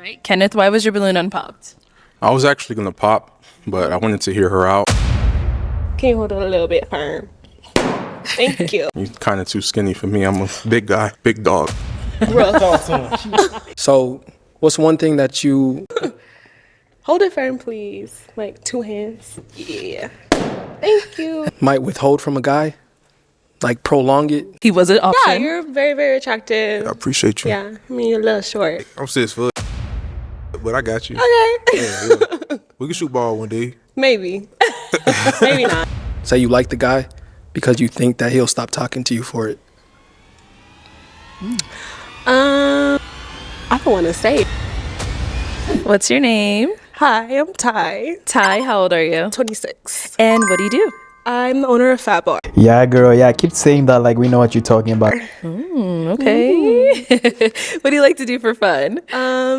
Right. Kenneth, why was your balloon unpopped? I was actually gonna pop, but I wanted to hear her out. Can you hold it a little bit firm? Thank you. You're kind of too skinny for me. I'm a big guy, big dog. So, what's one thing that you... Hold it firm, please. Like 2 hands. Yeah. Thank you. might withhold from a guy? Like prolong it? He was an option. Yeah, you're very, very attractive. I appreciate you. Yeah, I mean, you're a little short. I'm 6 foot, but I got you. Okay. Yeah. We can shoot ball one day. Maybe. Maybe not. Say you like the guy because you think that he'll stop talking to you for it. I don't want to say. What's your name? Hi, I'm Ty. Ty, how old are you? 26. And what do you do? I'm the owner of Fat Bar. Yeah, girl. Yeah, keep saying that like we know what you're talking about. Okay. What do you like to do for fun?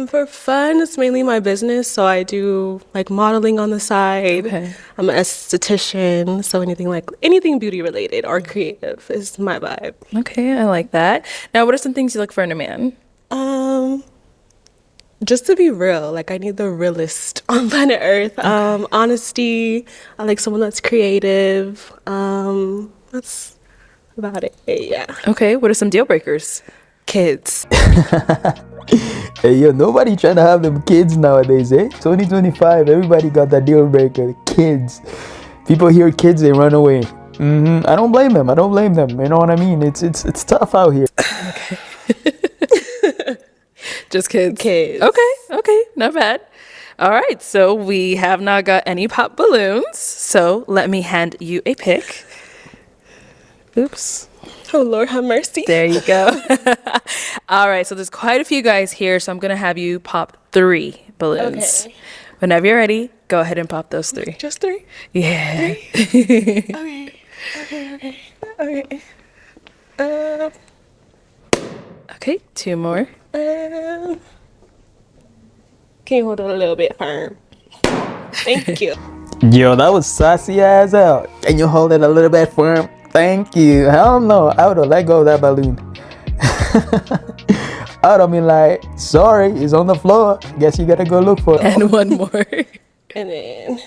For fun, it's mainly my business. So I do like modeling on the side. Okay. I'm an esthetician. So anything beauty related or creative is my vibe. Okay, I like that. Now, what are some things you look for in a man? Just to be real, like I need the realest on planet Earth. Honesty. I like someone that's creative. That's about it. Yeah. Okay, what are some deal breakers? Kids. Hey, yo, nobody trying to have them kids nowadays, eh? 2025, everybody got that deal breaker. Kids. People hear kids, they run away. I don't blame them. You know what I mean? It's tough out here. Okay. Just kids. Kids. Okay, not bad. All right, so we have not got any pop balloons. So let me hand you a pick. Oops. Oh, Lord have mercy. There you go. All right, so there's quite a few guys here, so I'm going to have you pop 3 balloons. Okay. Whenever you're ready, go ahead and pop those 3. Just 3? Yeah. 3? Okay. Okay, 2 more. Can you hold it a little bit firm? Thank you. Yo, that was sassy as hell. Can you hold it a little bit firm? Thank you. Hell no, I would have let go of that balloon. I would have been like, sorry, it's on the floor. Guess you gotta go look for it. And 1 more. And then,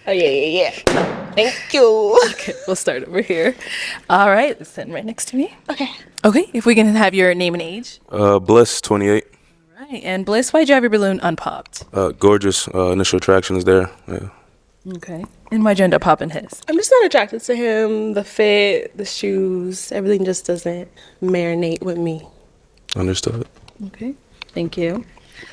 oh yeah. Thank you. Okay, we'll start over here. All right, sitting right next to me. Okay. Okay, if we can have your name and age. Bliss, 28. All right, and Bliss, why'd you have your balloon unpopped? Gorgeous. Initial attraction is there. Yeah. Okay. And why'd you end up popping his? I'm just not attracted to him. The fit, the shoes, everything just doesn't marinate with me. Understood. Okay, thank you.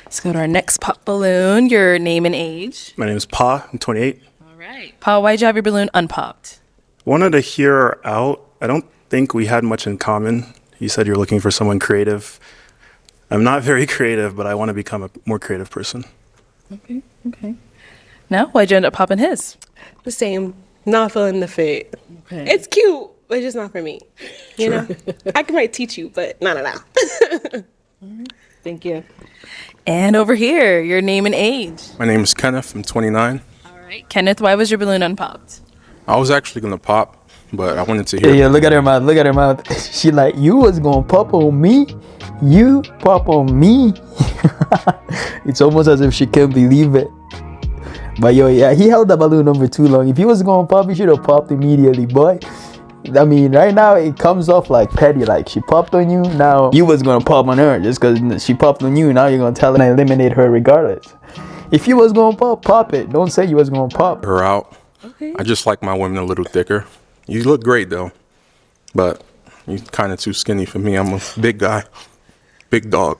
Let's go to our next pop balloon. Your name and age. My name is Pa. I'm 28. All right. Paul, why'd you have your balloon unpopped? Wanted to hear her out. I don't think we had much in common. You said you're looking for someone creative. I'm not very creative, but I want to become a more creative person. Okay. Now, why'd you end up popping his? The same. Not feeling the fit. Okay. It's cute, but it's just not for me. You know? I might teach you, but no. Thank you. And over here, your name and age. My name is Kenneth. I'm 29. All right. Kenneth, why was your balloon unpopped? I was actually gonna pop, but I wanted to hear. Hey, yo, look at her mouth. She like, you was gonna pop on me? You pop on me? It's almost as if she can't believe it. But yo, yeah, he held the balloon number too long. If he was gonna pop, he should have popped immediately, boy. I mean, right now it comes off like petty. Like she popped on you, now you was gonna pop on her just because she popped on you. Now you're gonna tell her and eliminate her regardless. If you was gonna pop it. Don't say you was gonna pop her out. Okay. I just like my women a little thicker. You look great though, but you're kind of too skinny for me. I'm a big guy, big dog.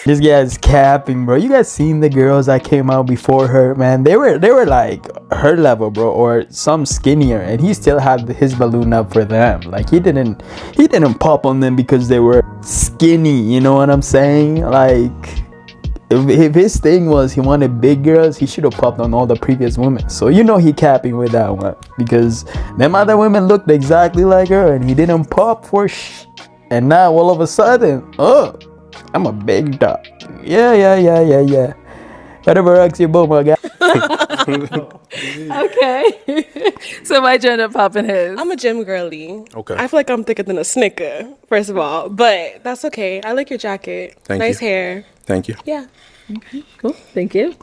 This guy's capping, bro. You guys seen the girls that came out before her, man? They were like her level, bro, or some skinnier, and he still had his balloon up for them. Like he didn't pop on them because they were skinny. You know what I'm saying? Like if his thing was he wanted big girls, he should have popped on all the previous women. So you know he capping with that one because them other women looked exactly like her, and he didn't pop for And now all of a sudden, I'm a big dog. Yeah. Whatever rocks your boat, my guy. Okay. So why'd you end up popping his? I'm a gym girly. Okay. I feel like I'm thicker than a Snicker, first of all. But that's okay. I like your jacket. Thank nice you. hair. Thank you. Yeah. Cool. Thank you.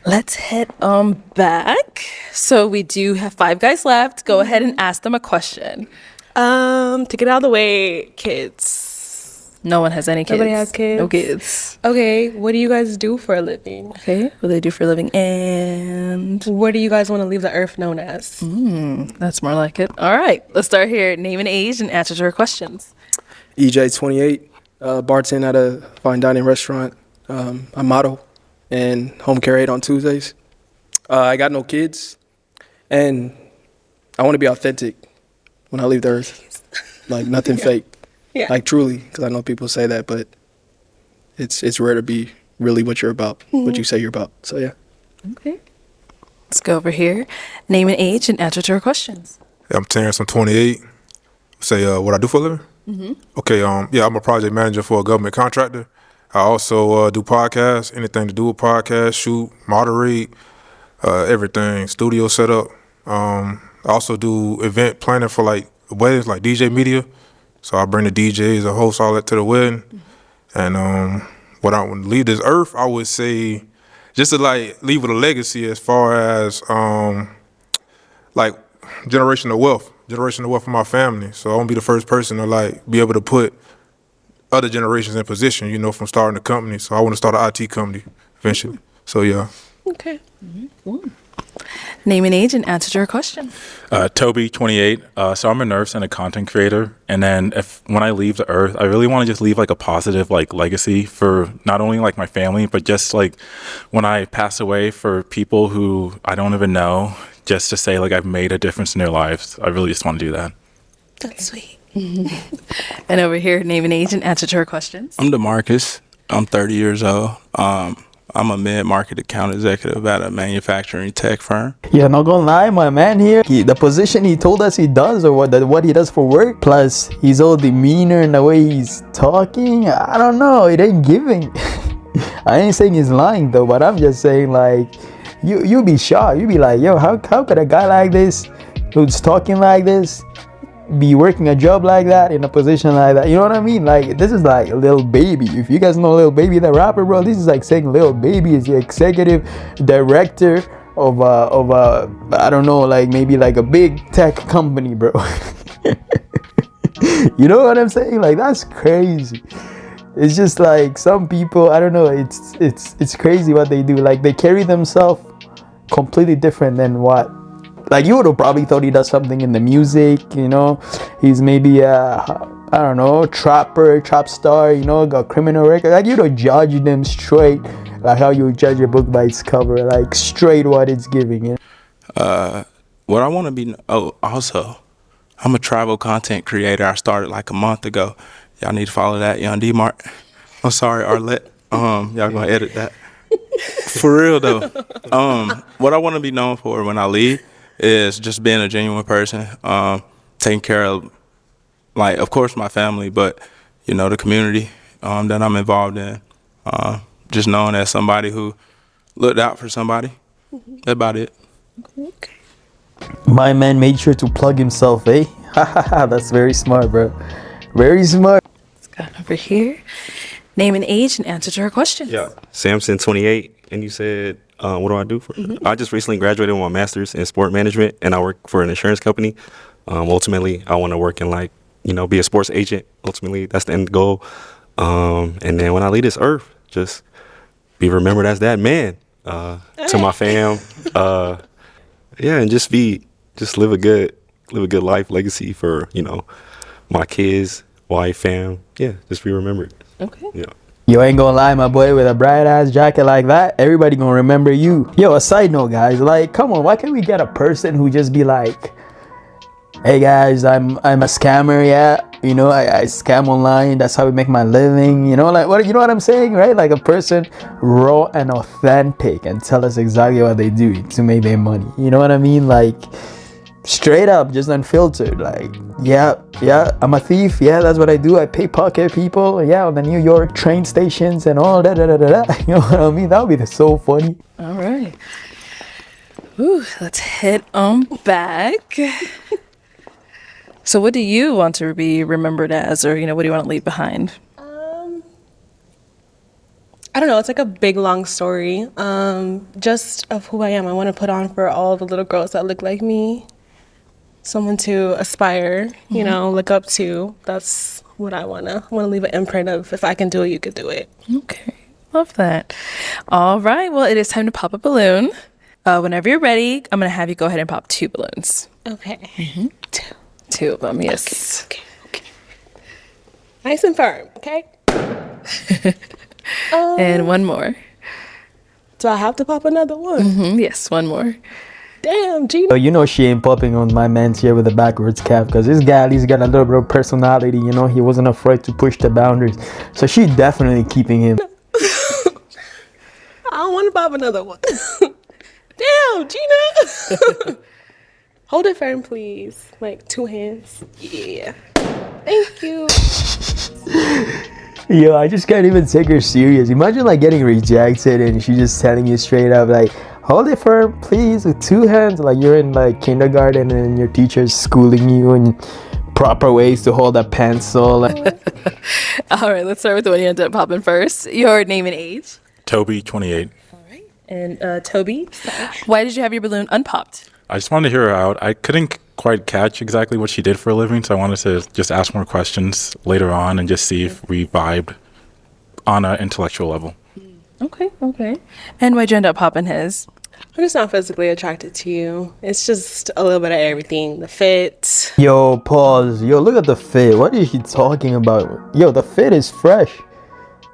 Let's head back. So we do have 5 guys left. Go ahead and ask them a question. To get out of the way, kids. No one has any kids. Nobody has kids? No kids. Okay, what do you guys do for a living? Okay. What do they do for a living? And What do you guys want to leave the earth known as? that's more like it. All right. Let's start here. Name and age and answer to our questions. EJ 28, bartend at a fine dining restaurant. I model and home care aide on Tuesdays. I got no kids, and I want to be authentic when I leave the earth. Like nothing fake. Yeah. Like truly, because I know people say that, but it's rare to be really what you're about, what you say you're about. So yeah. Okay. Let's go over here. Name and age and answer to our questions. Yeah, I'm Terrence. I'm 28. Say what I do for a living? Okay. Yeah, I'm a project manager for a government contractor. I also do podcasts, anything to do with podcasts, shoot, moderate, everything, studio setup. I also do event planning for like weddings, like DJ media. So I bring the DJs, the host, all that to the wedding. And when I would leave this earth, I would say just to like leave with a legacy as far as like generational wealth for my family. So I want to be the first person to like be able to put other generations in position, you know, from starting a company. So I want to start an IT company eventually. So yeah. Okay. Name and age and answer to our question. Toby, 28. So I'm a nurse and a content creator. And then when I leave the earth, I really want to just leave like a positive like legacy for not only like my family, but just like when I pass away for people who I don't even know, just to say like I've made a difference in their lives. I really just want to do that. That's sweet. And over here, name and age and answer to our questions. I'm DeMarcus. I'm 30 years old. I'm a mid-market account executive at a manufacturing tech firm. Yeah, not gonna lie, my man here, the position he told us he does, or what he does for work, plus his whole demeanor and the way he's talking, I don't know, it ain't giving. I ain't saying he's lying though, but I'm just saying like, you be shocked. You be like, yo, how could a guy like this, who's talking like this, be working a job like that in a position like that? You know what I mean? Like, this is like Lil Baby. If you guys know Lil Baby, the rapper, bro, this is like saying Lil Baby is the executive director of I don't know, like maybe like a big tech company, bro. You know what I'm saying? Like, that's crazy. It's just like some people, I don't know, it's crazy what they do. Like, they carry themselves completely different than what, like, you would have probably thought he does something in the music, you know. He's maybe I don't know, trap star, you know, got criminal record. Like, you'd have judged them straight, like how you would judge a book by its cover, like straight what it's giving, you know? What I want to be, also, I'm a travel content creator. I started like a month ago. Y'all need to follow that, Young D-Mart. I'm sorry, Arlette. Y'all gonna edit that. For real though. What I want to be known for when I leave is just being a genuine person, taking care of, like, of course, my family, but, you know, the community that I'm involved in. Just known as somebody who looked out for somebody. That's about it. Okay. My man made sure to plug himself, eh? That's very smart, bro. Very smart. Let's go over here. Name and age and answer to our questions. Yeah, Samson, 28, and you said, what do I do for? I just recently graduated with my master's in sport management, and I work for an insurance company. Ultimately, I want to work in, like, you know, be a sports agent. Ultimately, that's the end goal. And then when I leave this earth, just be remembered as that man to my fam. Yeah, and just live a good life, legacy for, you know, my kids, wife, fam. Yeah, just be remembered. Okay. Yeah. Yo, ain't gonna lie, my boy, with a bright ass jacket like that, everybody gonna remember you. Yo, a side note, guys, like, come on, why can't we get a person who just be like, hey guys, I'm a scammer, yeah, you know, I scam online, that's how we make my living, you know, like, what, you know what I'm saying, right? Like, a person raw and authentic and tell us exactly what they do to make their money, you know what I mean? Like, straight up, just unfiltered, like, yeah, I'm a thief, yeah, that's what I do, I pickpocket people, yeah, on the New York train stations and all that, you know what I mean? That would be so funny. All right. Ooh, let's hit on back. So what do you want to be remembered as, or, what do you want to leave behind? I don't know. It's like a big, long story. Just of who I am. I want to put on for all the little girls that look like me. Someone to aspire, look up to. That's what I want to leave an imprint of. If I can do it, you could do it. Okay, love that. All right, well, it is time to pop a balloon. Whenever you're ready, I'm going to have you go ahead and pop 2 balloons. Okay. Two of them, yes. Okay. Nice and firm, okay? And one more. Do I have to pop another one? Yes, one more. Damn, Gina. So you know she ain't popping on my man's here with a backwards cap, because this guy at least got a little bit of personality, he wasn't afraid to push the boundaries. So she definitely keeping him. I don't want to pop another one. Damn, Gina. Hold it firm, please. Like 2 hands. Yeah. Thank you. Yo, I just can't even take her serious. Imagine like getting rejected and she just telling you straight up like, hold it firm, please, with 2 hands. Like you're in like kindergarten and your teacher's schooling you in proper ways to hold a pencil. All right, let's start with the one you ended up popping first. Your name and age. Toby, 28. All right. And Toby, why did you have your balloon unpopped? I just wanted to hear her out. I couldn't quite catch exactly what she did for a living, so I wanted to just ask more questions later on and just see if we vibed on an intellectual level. Okay. And why'd you end up popping his? I'm just not physically attracted to you. It's just a little bit of everything. The fit. Yo, pause. Yo, look at the fit. What is he talking about? Yo, the fit is fresh.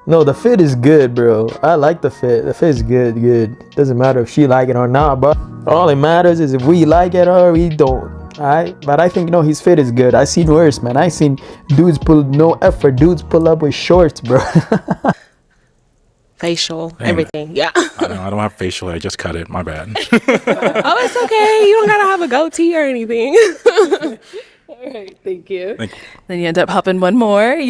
No, the fit is good, bro. I like the fit. The fit is good. Doesn't matter if she like it or not, but all it matters is if we like it or we don't. Alright? But I think, his fit is good. I seen worse, man. I seen dudes no effort. Dudes pull up with shorts, bro. Facial. Everything. Yeah. I don't have facial hair. I just cut it. My bad. Oh, it's okay. You don't gotta have a goatee or anything. All right, thank you. Then you end up popping one more.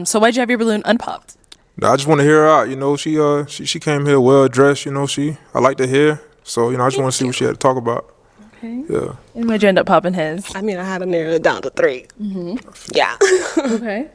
So why'd you have your balloon unpopped? I just want to hear her out. She came here well dressed. I like to hear. So I just want to see what she had to talk about. Okay. Yeah. And why'd you end up popping his? I mean, I had to narrow it down to 3. Yeah. Okay.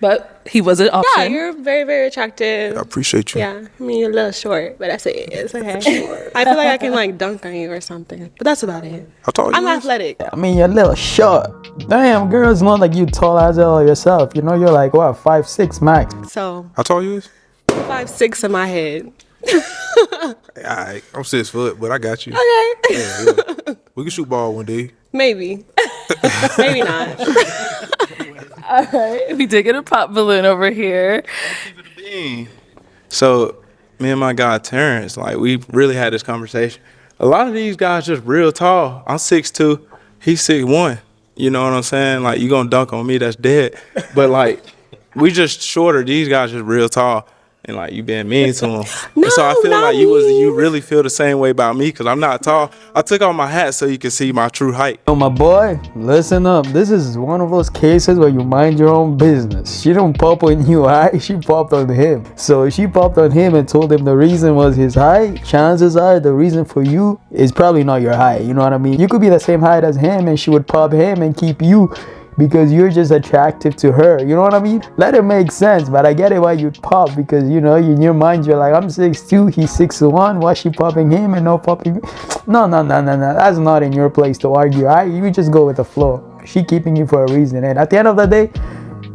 But he was an option. Yeah, you're very, very attractive. I appreciate you. Yeah, I mean, you're a little short, but that's it. It's okay. I feel like I can like dunk on you or something, but that's about it. How tall you I'm is? athletic. I mean, you're a little short. Damn, girl, it's not like you tall as hell yourself. You're like, what, 5'6" max. So How tall you is? 5'6" in my head. Alright, I'm 6 foot, but I got you. Okay. Yeah. We can shoot ball one day. Maybe. Maybe not. All right. We did get a pop balloon over here. So, me and my guy Terrence, we really had this conversation. A lot of these guys just real tall. I'm 6'2", he's 6'1". You know what I'm saying? You gonna dunk on me, that's dead. But we just shorter. These guys just real tall. And you being mean to them. No, so I feel not like you mean. really feel the same way about me because I'm not tall. I took off my hat so you can see my true height. Oh, my boy, listen up. This is one of those cases where you mind your own business. She don't pop on you, alright? She popped on him. So she popped on him and told him the reason was his height. Chances are the reason for you is probably not your height. You know what I mean? You could be the same height as him and she would pop him and keep you because you're just attractive to her. You know what I mean? Let it make sense, but I get it why you'd pop because, in your mind, you're like, I'm 6'2", he's 6'1", why she popping him and not popping me? No. That's not in your place to argue. You just go with the flow. She keeping you for a reason. And at the end of the day,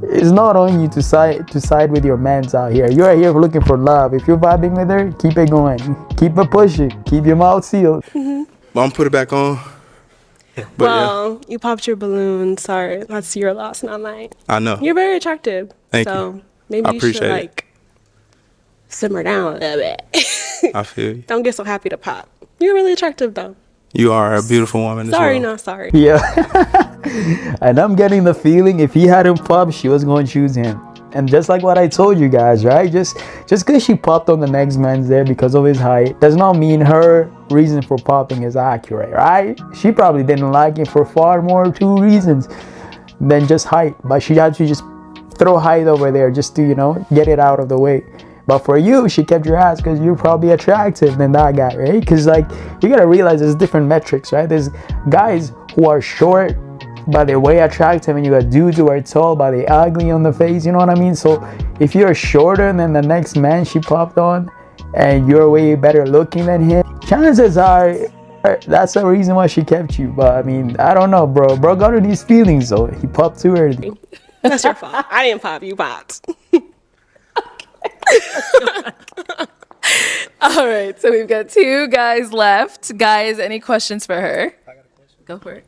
it's not on you to side with your mans out here. You're here looking for love. If you're vibing with her, keep it going. Keep it pushing. Keep your mouth sealed. But I'm gonna put it back on. But well, you popped your balloon. Sorry, that's your loss, not mine. I know. You're very attractive. Thank so you. maybe I you should appreciate it. simmer down a little bit. I feel you. Don't get so happy to pop. You're really attractive though. You are a beautiful woman as Sorry, well. not sorry. Yeah. And I'm getting the feeling if he hadn't popped, she was going to choose him. And just like what I told you guys, right? Just because she popped on the next man's there because of his height does not mean her reason for popping is accurate, right? She probably didn't like him for far more 2 reasons than just height. But she had to just throw height over there just to, get it out of the way. But for you, she kept your ass because you're probably attractive than that guy, right? Because like you gotta realize there's different metrics, right? There's guys who are short but they're way attractive, and you got dudes who are tall but they ugly on the face. You know what I mean? So if you're shorter than the next man she popped on, and you're way better looking than him, chances are that's the reason why she kept you. But I mean, I don't know, bro. Bro got her these feelings, though. He popped too early. That's your fault. I didn't pop. You popped. All right, so we've got 2 guys left. Guys, any questions for her? I got a question. Go for it.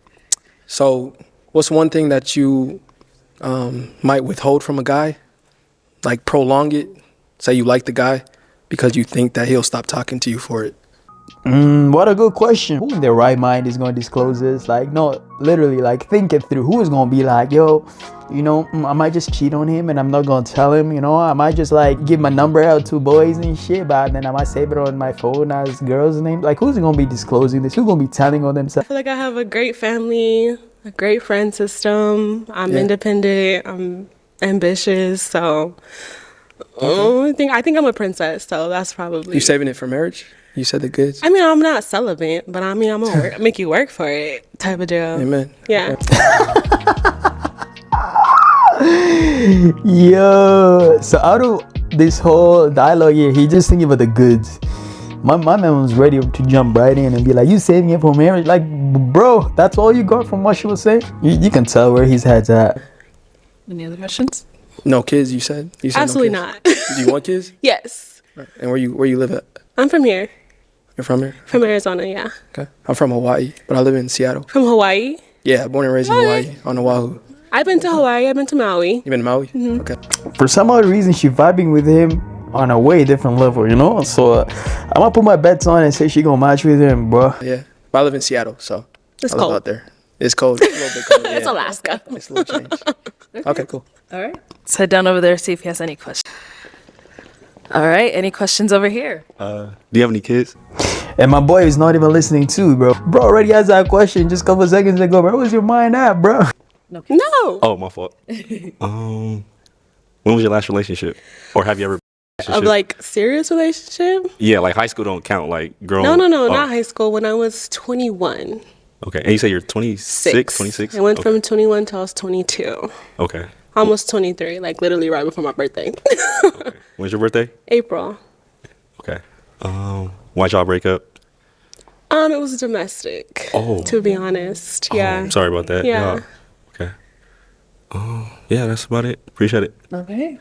So, what's one thing that you might withhold from a guy? Like prolong it? Say you like the guy because you think that he'll stop talking to you for it. What a good question. Who in their right mind is going to disclose this? Like, no, literally, like, think it through. Who is going to be like, yo, you know, I might just cheat on him and I'm not going to tell him, you know? I might just, like, give my number out to boys and shit, but then I might save it on my phone as girls' names. Like, who's going to be disclosing this? Who's going to be telling on I themselves? feel like I have a great family, a great friend system. I'm independent. I'm ambitious. So I think I'm a princess. So that's probably. You saving it for marriage? You said the goods? I mean, I'm not celibate, but I mean, I'm gonna work, make you work for it type of deal. Amen. Yeah. Yo, so out of this whole dialogue here, he just thinking about the goods. My man was ready to jump right in and be like, you saving it for marriage? Like, bro, that's all you got from what she was saying? You can tell where his head's at. Any other questions? No kids, you said? You said Absolutely no not. kids. Do you want kids? Yes. Right. And where you live at? I'm from here. You're from here? From Arizona, yeah. Okay. I'm from Hawaii, but I live in Seattle. From Hawaii. Yeah, born and raised in Hawaii, on Oahu. I've been to Hawaii. I've been to Maui. You been to Maui? Okay. For some other reason, she vibing with him on a way different level, you know? So I'm gonna put my bets on and say she gonna match with him, bro. Yeah. But I live in Seattle, so It's I live cold. out there. It's cold. It's a little bit cold. It's yeah. Alaska. It's a little change. Okay, cool. All right. Let's head down over there, see if he has any questions. All right, any questions over here? Do you have any kids? And my boy is not even listening too, bro. Bro already has that question just a couple seconds ago. Where was your mind at, bro? No. Oh, my fault. When was your last relationship? Or have you ever Of like serious relationship? Yeah, like high school don't count, like growing No, Oh, not high school. When I was 21. Okay. And you say you're 26, 26? I went from 21 till I was 22. Okay. Almost 23, like literally right before my birthday. Okay. When's your birthday? April. Okay. Why'd y'all break up? It was domestic. Oh. To be honest. Yeah. I'm sorry about that. Yeah. Okay. Yeah, that's about it. Appreciate it. Okay.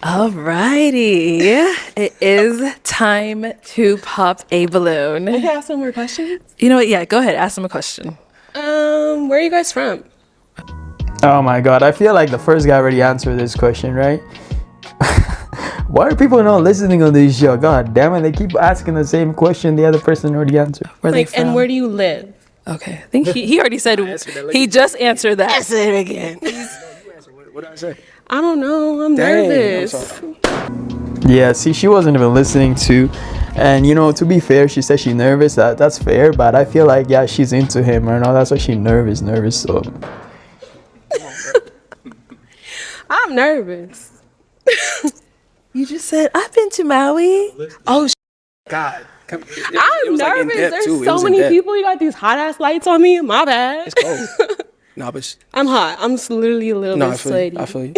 All righty. It is time to pop a balloon. Can I ask some more questions? You know what? Yeah, go ahead. Ask him a question. Where are you guys from? Oh my god, I feel like the first guy already answered this question, right? Why are people not listening on this show? God damn it, they keep asking the same question the other person already answered. Where Like, they from? and where do you live? Okay. I think he already said he just answered that. Answer it again. What did I say? I don't know. I'm Dang, I'm nervous. sorry. Yeah, see, she wasn't even listening to, and you know, to be fair, she said she's nervous. That's fair, but I feel like yeah, she's into him right now. That's why she's nervous. So I'm nervous. You just said, I've been to Maui. Oh, God. Come, I'm nervous. There's so many people. You got these hot ass lights on me. My bad. It's cold. No, but I'm hot. I'm literally a little bit sweaty. I feel you.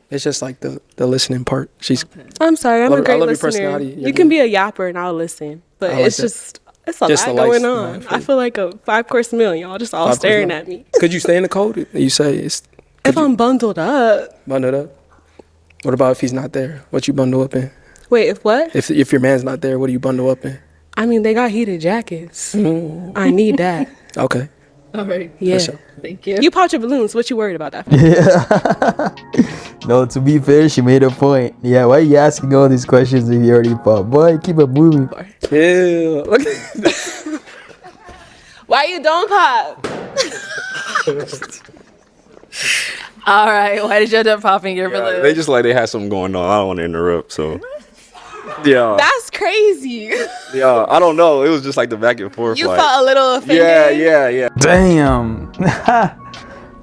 It's just like the listening part. She's I'm sorry. I'm I a great love your listener. personality. You're You can good. be a yapper and I'll listen. But I like it's that. just, it's a Just lot the lights. going No, on. I feel I you. feel like a 5-course meal. Y'all just all staring at me. Could you stay in the cold? You say it's If I'm bundled up. bundled up. What about if he's not there? What you bundle up in? Wait, if what? If your man's not there, what do you bundle up in? I mean, they got heated jackets. I need that. Okay. all right. Yeah. sure. Thank you. You popped your balloons. What you worried about that? no, to be fair, she made a point. Yeah, why are you asking all these questions if you already popped? Boy, keep it moving. Yeah. Look. Why you don't pop? All right. Why did you end up popping your balloon? They just like they had something going on. I don't want to interrupt, so. Yeah. That's crazy. Yeah, I don't know. It was just like the back and forth. You like, felt a little offended. Yeah. Damn.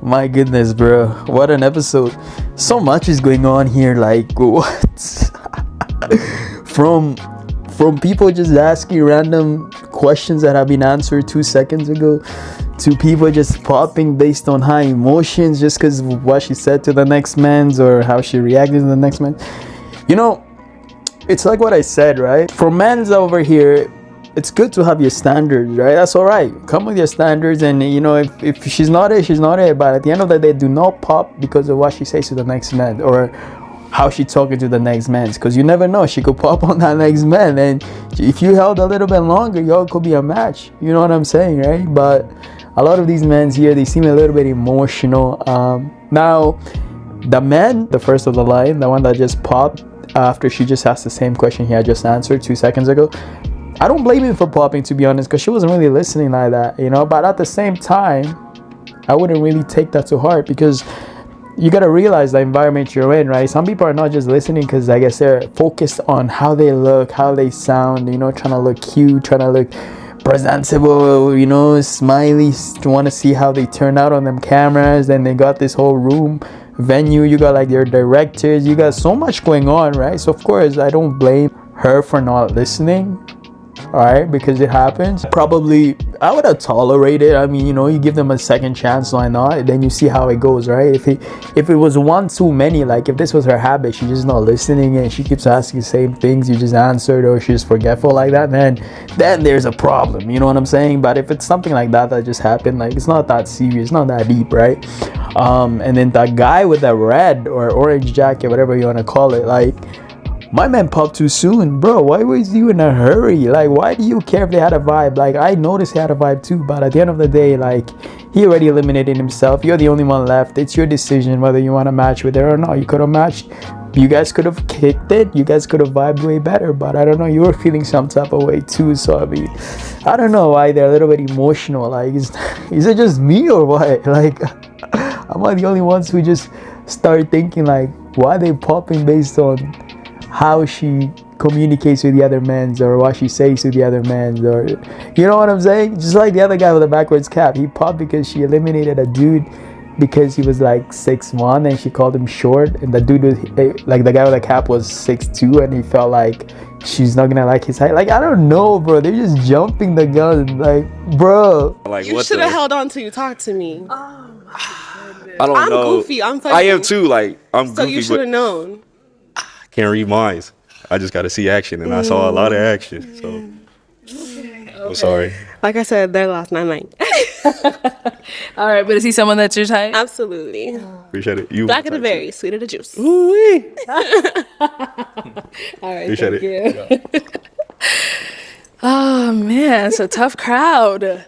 My goodness, bro. What an episode. So much is going on here. Like, what? from people just asking random questions that have been answered 2 seconds ago, to people just popping based on high emotions just because of what she said to the next man's or how she reacted to the next man. You know, it's like what I said, right? For men's over here, it's good to have your standards, right? That's all right. Come with your standards, and you know, if she's not it, she's not it. But at the end of the day, do not pop because of what she says to the next man or how she talking to the next man, because you never know, she could pop on that next man, and if you held a little bit longer, y'all could be a match. You know what I'm saying, right? But a lot of these men here, they seem a little bit emotional. Now, the man, the first of the line, the one that just popped after she just asked the same question he had just answered 2 seconds ago, I don't blame him for popping, to be honest, because she wasn't really listening like that, you know. But at the same time, I wouldn't really take that to heart, because you got to realize the environment you're in, right? Some people are not just listening because I guess they're focused on how they look, how they sound, you know, trying to look cute, trying to look presentable, you know, smiley, want to see how they turn out on them cameras. Then they got this whole room venue, you got like their directors, you got so much going on, right? So of course I don't blame her for not listening, all right, because it happens. Probably I would have tolerated. I mean, you know, you give them a second chance, why not? Then you see how it goes, right? If it was one too many, like if this was her habit, she's just not listening and she keeps asking the same things you just answered, or she's forgetful like that, then there's a problem, you know what I'm saying? But if it's something like that just happened, like it's not that serious, not that deep, right? And then that guy with the red or orange jacket, whatever you want to call it, like, my man popped too soon, bro. Why was you in a hurry? Like, why do you care if they had a vibe? Like, I noticed he had a vibe too, but at the end of the day, like, he already eliminated himself. You're the only one left. It's your decision whether you want to match with her or not. You could have matched. You guys could have kicked it. You guys could have vibed way better, but I don't know. You were feeling some type of way too. So, I mean, I don't know why they're a little bit emotional. Like, is it just me or what? Like, am I the only ones who just start thinking, like, why they popping based on how she communicates with the other men, or what she says to the other men, or you know what I'm saying? Just like the other guy with the backwards cap, he popped because she eliminated a dude because he was like 6'1" and she called him short, and the dude was like, the guy with the cap was 6'2", and he felt like she's not gonna like his height. Like, I don't know, bro, they're just jumping the gun, like, bro. Like, You should have held on till you talked to me. I don't I'm know. goofy. I'm I am funny. too. Like, I'm So goofy, you should have but known. can't read minds. I just got to see action, and I saw a lot of action. So I'm sorry. Like I said, they're last night. All right, but is he someone that's your type? Absolutely. Appreciate it. You Black of the berry, sweet of the juice. All right, Appreciate thank you. Oh man, it's a tough crowd.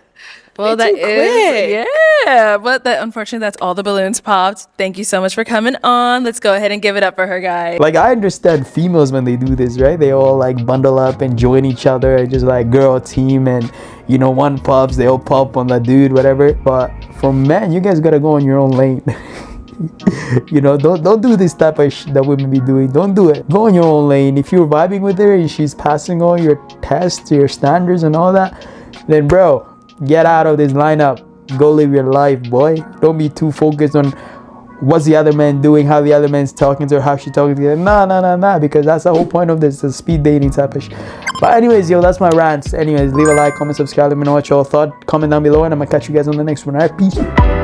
Well, Way too quick. yeah, but unfortunately, that's all the balloons popped. Thank you so much for coming on. Let's go ahead and give it up for her, guys. Like, I understand females when they do this, right? They all like bundle up and join each other and just like girl team, and you know, one pops, they all pop on the dude, whatever. But for men, you guys gotta go on your own lane. You know, don't do this type of that women be doing. Don't do it. Go on your own lane. If you're vibing with her and she's passing all your tests, your standards and all that, then bro, get out of this lineup. Go live your life, boy. Don't be too focused on what's the other man doing, how the other man's talking to her, how she talking to her. Nah, because that's the whole point of this, the speed dating type of shit. But anyways, yo, that's my rants. Anyways, leave a like, comment, subscribe. Let me know what y'all thought. Comment down below, and I'm gonna catch you guys on the next one. All right, peace.